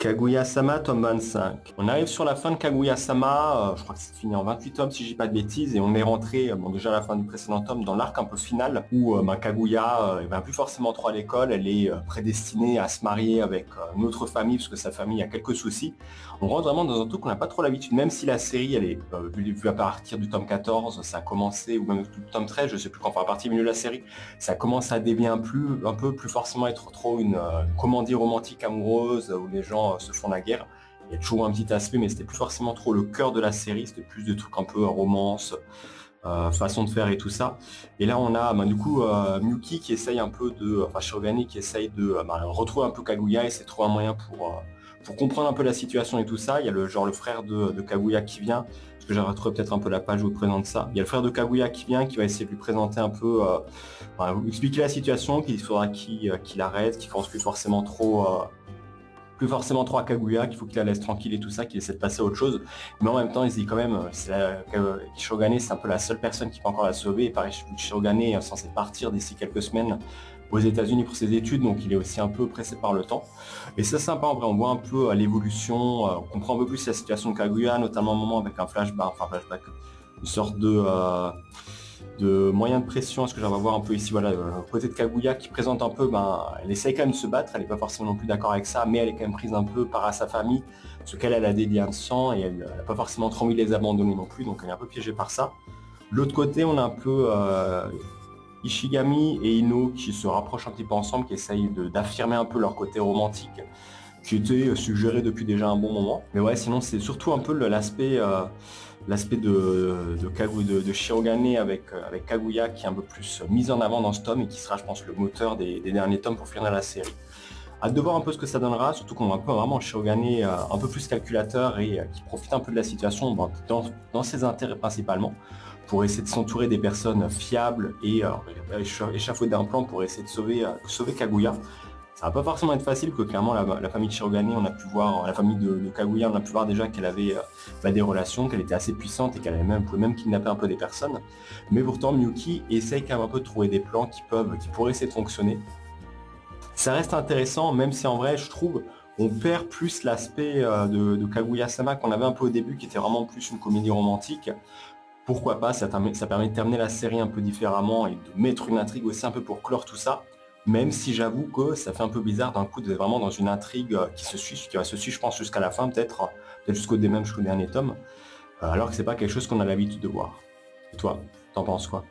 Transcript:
Kaguya-sama, tome 25. On arrive sur la fin de Kaguya-sama, je crois que c'est fini en 28 tomes si je dis pas de bêtises, et on est rentré, bon déjà à la fin du précédent tome, dans l'arc un peu final, où Kaguya, elle va plus forcément trop à l'école, elle est prédestinée à se marier avec une autre famille, parce que sa famille a quelques soucis. On rentre vraiment dans un truc qu'on n'a pas trop l'habitude, même si la série, elle est vue à partir du tome 14, ça a commencé, ou même du tome 13, je sais plus quand, enfin à partir du milieu de la série, ça commence à dévier un peu plus forcément être trop une comédie romantique amoureuse, où les gens se font la guerre. Il y a toujours un petit aspect, mais c'était plus forcément trop le cœur de la série, c'était plus de trucs un peu romance, façon de faire et tout ça. Et là on a du coup Miyuki qui essaye un peu de, enfin Shirogane qui essaye de retrouver un peu Kaguya, et c'est trouver un moyen pour comprendre un peu la situation et tout ça. Il y a le frère de Kaguya qui vient, parce que j'ai retrouvé peut-être un peu la page où il présente ça. Il y a le frère de Kaguya qui vient, qui va essayer de lui présenter un peu, lui expliquer la situation, qu'il faudra qu'il arrête, qu'il ne pense plus forcément trop à Kaguya, qu'il faut qu'il la laisse tranquille et tout ça, qu'il essaie de passer à autre chose. Mais en même temps, il se dit quand même, Shirogane, c'est un peu la seule personne qui peut encore la sauver. Et pareil, Shirogane est censé partir d'ici quelques semaines aux États-Unis pour ses études, donc il est aussi un peu pressé par le temps. Et c'est sympa, en vrai, on voit un peu l'évolution, on comprend un peu plus la situation de Kaguya, notamment un moment avec un flashback, une sorte de moyen de pression. Est-ce que j'en vais voir un peu ici, voilà, le côté de Kaguya qui présente un peu, elle essaye quand même de se battre, elle n'est pas forcément non plus d'accord avec ça, mais elle est quand même prise un peu par sa famille, parce qu'elle a des liens de sang, et elle n'a pas forcément trop envie de les abandonner non plus, donc elle est un peu piégée par ça. De l'autre côté, on a un peu Ishigami et Ino qui se rapprochent un petit peu ensemble, qui essayent d'affirmer un peu leur côté romantique, qui était suggéré depuis déjà un bon moment. Mais ouais, sinon c'est surtout un peu l'aspect de Shirogane avec Kaguya qui est un peu plus mis en avant dans ce tome, et qui sera, je pense, le moteur des derniers tomes pour finir la série. Hâte de voir un peu ce que ça donnera, surtout qu'on voit un peu vraiment Shirogane un peu plus calculateur, et qui profite un peu de la situation dans ses intérêts principalement, pour essayer de s'entourer des personnes fiables et échafauder un plan pour essayer de sauver Kaguya. Ça va pas forcément être facile, que clairement la famille de Shirogane, on a pu voir, la famille de Kaguya, on a pu voir déjà qu'elle avait des relations, qu'elle était assez puissante, et qu'elle pouvait même kidnapper un peu des personnes. Mais pourtant Miyuki essaye quand même un peu de trouver des plans qui pourraient essayer de fonctionner. Ça reste intéressant, même si en vrai je trouve on perd plus l'aspect de Kaguya-sama qu'on avait un peu au début, qui était vraiment plus une comédie romantique. Pourquoi pas, ça permet de terminer la série un peu différemment, et de mettre une intrigue aussi un peu pour clore tout ça, même si j'avoue que ça fait un peu bizarre d'un coup d'être vraiment dans une intrigue qui va se suivre, je pense, jusqu'à la fin, peut-être jusqu'au dernier tome, alors que c'est pas quelque chose qu'on a l'habitude de voir. Et toi, t'en penses quoi?